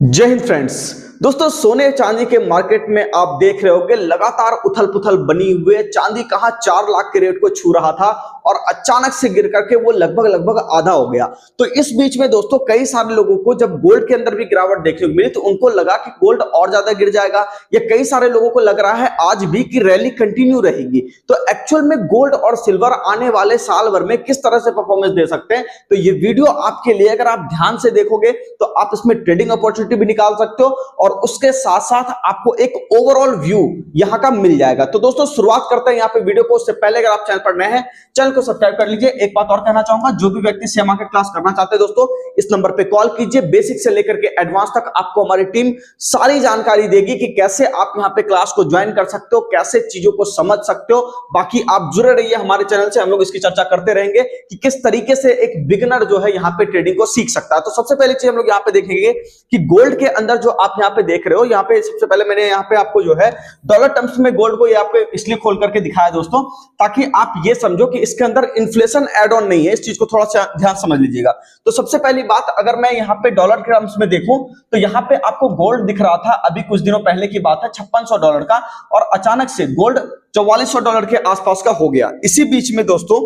जय हिंद फ्रेंड्स। दोस्तों, सोने चांदी के मार्केट में आप देख रहे होगे लगातार उथल पुथल बनी हुई है। चांदी कहां 4 लाख के रेट को छू रहा था और अचानक से गिर करके वो लगभग आधा हो गया। तो इस बीच में दोस्तों कई सारे लोगों को जब गोल्ड के अंदर भी गिरावट देखने को मिली तो उनको लगा कि गोल्ड और ज्यादा गिर जाएगा, या कई सारे लोगों को लग रहा है आज भी कि रैली कंटिन्यू रहेगी। तो एक्चुअल में गोल्ड और सिल्वर आने वाले साल भर में किस तरह से परफॉर्मेंस दे सकते हैं, तो ये वीडियो आपके लिए अगर आप ध्यान से देखोगे तो आप इसमें ट्रेडिंग अपॉर्चुनिटी भी निकाल सकते हो और उसके साथ साथ आपको एक ओवरऑल व्यू यहां का मिल जाएगा। तो दोस्तों शुरुआत करते हैं यहां पे वीडियो को। उससे पहले अगर आप चैनल पर नए हैं चैनल को सब्सक्राइब कर लीजिए। एक बात और कहना चाहूंगा, जो भी व्यक्ति शेयर मार्केट क्लास करना चाहते हैं दोस्तों इस नंबर पे कॉल कीजिए। बेसिक से लेकर के एडवांस तक आपको हमारी टीम सारी जानकारी देगी कि कैसे आप यहां पे क्लास को ज्वाइन कर सकते हो, कैसे चीजों को समझ सकते हो। बाकी आप जुड़े रहिए हमारे चैनल से, हम लोग इसकी चर्चा करते रहेंगे कि किस तरीके से एक बिगिनर जो है यहां पे ट्रेडिंग को सीख सकता है। तो सबसे पहली चीज हम लोग यहां पे देखेंगे कि गोल्ड के अंदर जो आप यहां पे देख रहे हो, यहां पे सबसे पहले मैंने यहां पे आपको जो है डॉलर टर्म्स में गोल्ड को ये आपको इसलिए खोल करके दिखाया दोस्तों ताकि आप ये समझो कि इसके अंदर इन्फ्लेशन एड ऑन नहीं है। इस चीज को थोड़ा सा ध्यान समझ लीजिएगा। तो सबसे पहली बात, अगर मैं यहां पे डॉलर के टर्म्स में देखूं तो यहां पे आपको गोल्ड दिख रहा था, अभी कुछ दिनों पहले की बात है, $5600 का, और अचानक से गोल्ड $4400 के आसपास का हो गया। इसी बीच में दोस्तों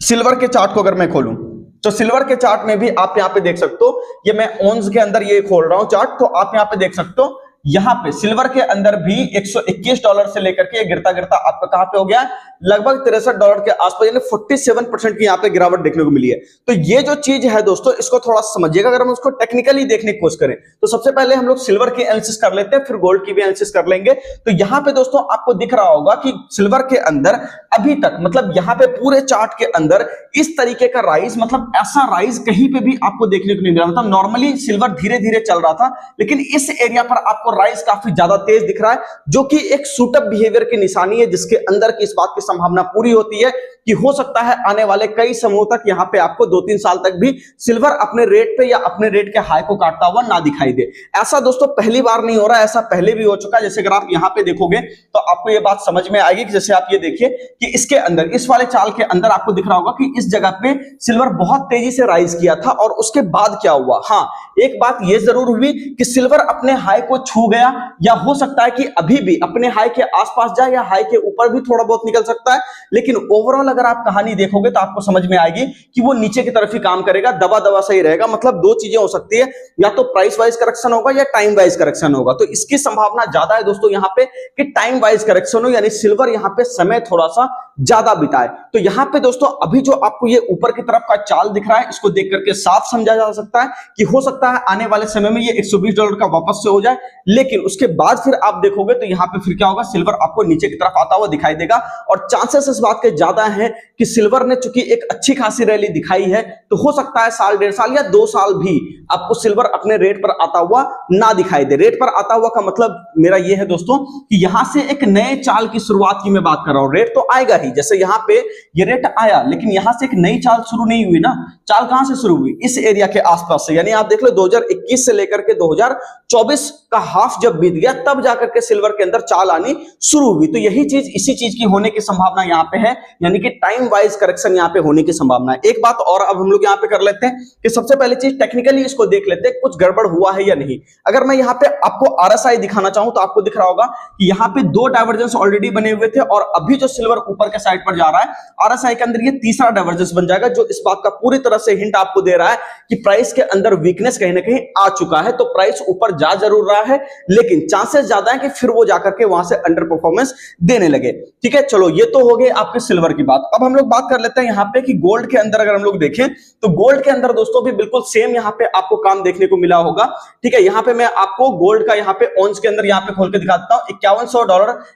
सिल्वर के चार्ट को अगर मैं खोलूं तो सिल्वर के चार्ट में भी आप यहां पे देख सकते हो, ये मैं ऑन्स के अंदर ये खोल रहा हूं चार्ट, तो आप यहां पे देख सकते हो यहां पे सिल्वर के अंदर भी $121 से लेकर के गिरता गिरता आपका कहां पे हो गया, लगभग $63 के आसपास, यानी 47% की यहां पे गिरावट देखने को मिली है। तो ये जो चीज है दोस्तों इसको थोड़ा समझिएगा। अगर हम उसको टेक्निकली देखने की कोशिश करें तो सबसे पहले हम लोग सिल्वर की एनालिसिस कर लेते हैं, फिर गोल्ड की भी एनालिसिस कर लेंगे। तो यहां पे दोस्तों आपको दिख रहा होगा कि सिल्वर के अंदर अभी तक, मतलब यहां पे पूरे चार्ट के अंदर इस तरीके का राइज, मतलब ऐसा राइज कहीं पे भी आपको देखने को नहीं मिला। मतलब नॉर्मली सिल्वर धीरे धीरे चल रहा था, लेकिन इस एरिया पर आपको राइज काफी ज्यादा तेज दिख रहा है, जो कि एक शूट अप बिहेवियर की निशानी है, जिसके अंदर की इस बात की संभावना पूरी होती है कि हो सकता है आने वाले कई समयों तक यहां पे आपको 2-3 साल तक भी सिल्वर अपने रेट पे या अपने रेट के हाई को काटता हुआ ना दिखाई दे। ऐसा दोस्तों पहली बार नहीं हो रहा, ऐसा पहले भी हो चुका है। जैसे अगर आप यहां पे देखोगे तो आपको यह बात समझ में आएगी कि जैसे आप ये देखिए कि इसके अंदर, इस वाले चाल के अंदर आपको दिख रहा होगा कि इस जगह पे सिल्वर बहुत तेजी से राइज किया था और उसके बाद क्या हुआ। हाँ, एक बात यह जरूर हुई कि सिल्वर अपने हाई को छू गया, या हो सकता है कि अभी भी अपने हाई के आसपास जाए या हाई के ऊपर भी थोड़ा बहुत निकल सकता है, लेकिन ओवरऑल अगर आप कहानी देखोगे तो आपको समझ में आएगी कि वो नीचे की तरफ ही काम करेगा, दबा दबा सही रहेगा। मतलब दो चीजें हो सकती है, या तो प्राइस वाइज करेक्शन होगा या टाइम वाइज करेक्शन होगा। तो इसकी संभावना ज्यादा है दोस्तों यहां पे कि टाइम वाइज करेक्शन हो, यानी सिल्वर यहां पे समय थोड़ा सा ज्यादा बिताए। तो यहां पे दोस्तों अभी जो आपको ये ऊपर की तरफ का चाल दिख रहा है, इसको देख करके साफ समझा जा सकता है कि हो सकता है आने वाले समय में ये $120 का वापस से हो जाए, लेकिन उसके बाद फिर आप देखोगे तो यहां पे फिर क्या होगा, सिल्वर आपको नीचे की तरफ आता हुआ दिखाई देगा। और चांसेस इस बात के ज्यादा हैं कि सिल्वर ने चूंकि एक अच्छी खासी रैली दिखाई है, तो हो सकता है साल, 1.5 साल या 2 साल भी आपको सिल्वर अपने रेट पर आता हुआ ना दिखाई दे। रेट पर आता हुआ का मतलब मेरा यह है दोस्तों कि यहां से एक नए चाल की शुरुआत की मैं बात कर रहा हूं। रेट तो आएगा ही, जैसे यहां पे ये रेट आया, लेकिन यहां से एक नई चाल शुरू नहीं हुई ना। चाल कहां से शुरू हुई, इस एरिया के आसपास से, यानी आप देख लो 2021 से लेकर के 2024 का हाफ जब बीत गया तब जाकर के सिल्वर के अंदर चाल आनी शुरू हुई। तो यही चीज, इसी चीज की होने की संभावना यहां पे है, यानी कि टाइम वाइज करेक्शन यहां पे होने की संभावना है। एक बात और अब हम लोग यहां पे कर लेते हैं कि सबसे पहले चीज टेक्निकली इसको देख लेते हैं कुछ गड़बड़ हुआ है या नहीं। अगर मैं यहां पे आपको आरएसआई दिखाना चाहूं तो आपको दिख रहा होगा कि यहां पे 2 डाइवर्जेंस ऑलरेडी बने हुए थे, और अभी जो सिल्वर ऊपर के साइड पर जा रहा है आरएसआई के अंदर ये तीसरा डाइवर्जेंस बन जाएगा, जो इस बात का पूरी तरह से हिंट आपको दे रहा है कि प्राइस के अंदर वीकनेस कहीं ना कहीं आ चुका है। तो प्राइस ऊपर जा जरूर रहा है, लेकिन चांसेस ज्यादा है कि फिर वो जाकर के वहां से अंडर परफॉर्मेंस देने लगे। ठीक है, चलो ये तो हो गई आपके सिल्वर की बात। अब हम लोग बात कर लेते हैं यहां पे कि गोल्ड के अंदर अगर हम लोग देखें तो गोल्ड के अंदर दोस्तों भी बिल्कुल सेम यहां पे आपको काम देखने को मिला होगा। ठीक है, यहां पे मैं आपको गोल्ड का यहां पे ऑन्स के अंदर यहां पे खोल के दिखाता हूं।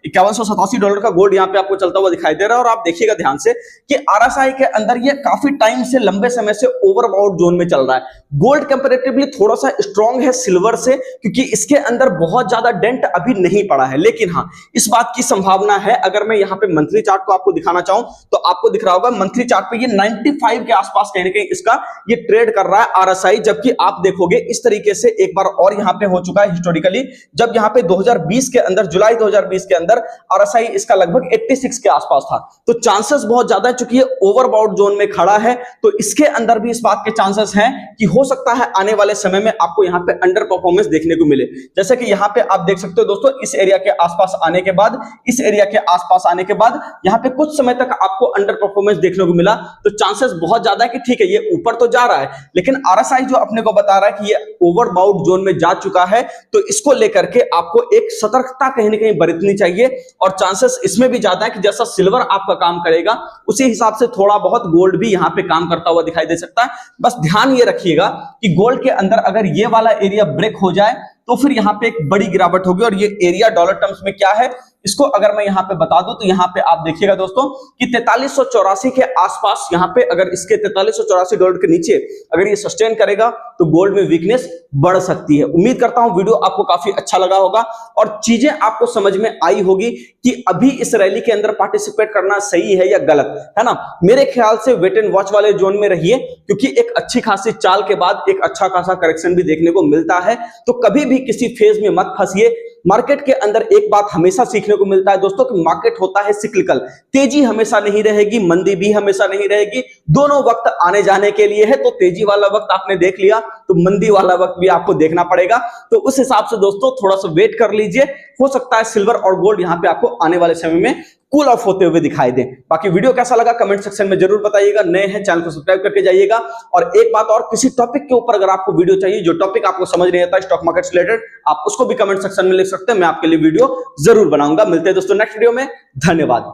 $5187 का गोल्ड यहां पे आपको चलता हुआ दिखाई दे रहा है। और आप देखिएगा ध्यान से कि आरएसआई के अंदर ये काफी टाइम से, लंबे समय से ओवरबॉट जोन में चल रहा है। गोल्ड कंपैरेटिवली थोड़ा सा स्ट्रांग है सिल्वर से, क्योंकि इसके अंदर अंदर बहुत ज्यादा डेंट अभी नहीं पड़ा है, लेकिन हाँ इस बात की संभावना है। अगर मैं यहाँ पे मंथली चार्ट को आपको दिखाना चाहूं तो आपको दिख रहा होगा मंथली चार्ट पे ये 95 के आसपास कहीं ना कहीं इसका ये ट्रेड कर रहा है आरएसआई, जबकि आप देखोगे इस तरीके से एक बार और यहाँ पे हो चुका है हिस्टोरिकली, जब यहाँ पे 2020 के अंदर, जुलाई 2020 के अंदर आरएसआई इसका लगभग 86 के आसपास था। तो चांसेस बहुत ज्यादा है, चूंकि ये ओवरबाउट जोन में खड़ा है तो इसके अंदर भी इस बात के चांसेस हैं कि हो सकता है आने वाले समय में आपको यहाँ पे अंडर परफॉर्मेंस देखने को मिले। जैसे कि यहाँ पे आप देख सकते हो दोस्तों, इस एरिया के आसपास आने के बाद, इस एरिया के आसपास आने के बाद यहाँ पे कुछ समय तक आपको अंडर परफॉर्मेंस देखने को मिला। तो चांसेस बहुत ज्यादा है कि ठीक है ये ऊपर तो जा रहा है, लेकिन आरएसआई जो अपने को बता रहा है कि ये ओवरबाउट जोन में जा चुका है, तो इसको लेकर के आपको एक सतर्कता कहीं ना कहीं बरतनी चाहिए। और चांसेस इसमें भी ज्यादा है कि जैसा सिल्वर आपका काम करेगा उसी हिसाब से थोड़ा बहुत गोल्ड भी यहाँ पे काम करता हुआ दिखाई दे सकता है। बस ध्यान ये रखिएगा कि गोल्ड के अंदर अगर ये वाला एरिया ब्रेक हो जाए तो फिर यहाँ पे एक बड़ी गिरावट होगी। और ये एरिया डॉलर टर्म्स में क्या है इसको अगर मैं यहाँ पे बता दूं तो यहाँ पे आप देखिएगा दोस्तों कि 4384 के आसपास, यहाँ पे अगर इसके 4384 डॉलर के नीचे अगर ये सस्टेन करेगा तो गोल्ड में वीकनेस बढ़ सकती है। उम्मीद करता हूं वीडियो आपको काफी अच्छा लगा होगा और चीजें आपको समझ में आई होगी कि अभी इस रैली के अंदर पार्टिसिपेट करना सही है या गलत है ना। मेरे ख्याल से वेट एंड वॉच वाले जोन में रहिए, क्योंकि एक अच्छी खासी चाल के बाद एक अच्छा खासा करेक्शन भी देखने को मिलता है। तो कभी भी किसी फेज में मत फंसिए। मार्केट के अंदर एक बात हमेशा सीखने को मिलता है दोस्तों कि मार्केट होता है सिक्लिकल, तेजी हमेशा नहीं रहेगी, मंदी भी हमेशा नहीं रहेगी, दोनों वक्त आने जाने के लिए है। तो तेजी वाला वक्त आपने देख लिया तो मंदी वाला वक्त भी आपको देखना पड़ेगा। तो उस हिसाब से दोस्तों थोड़ा सा वेट कर लीजिए, हो सकता है सिल्वर और गोल्ड यहाँ पे आपको आने वाले समय में कूल ऑफ होते हुए दिखाई दे। बाकी वीडियो कैसा लगा कमेंट सेक्शन में जरूर बताइएगा। नए हैं चैनल को सब्सक्राइब करके जाइएगा। और एक बात और, किसी टॉपिक के ऊपर अगर आपको वीडियो चाहिए, जो टॉपिक आपको समझ नहीं आता स्टॉक मार्केट से रिलेटेड, आप उसको भी कमेंट सेक्शन में लिख सकते हैं, मैं आपके लिए वीडियो जरूर बनाऊंगा। मिलते हैं दोस्तों नेक्स्ट वीडियो में, धन्यवाद।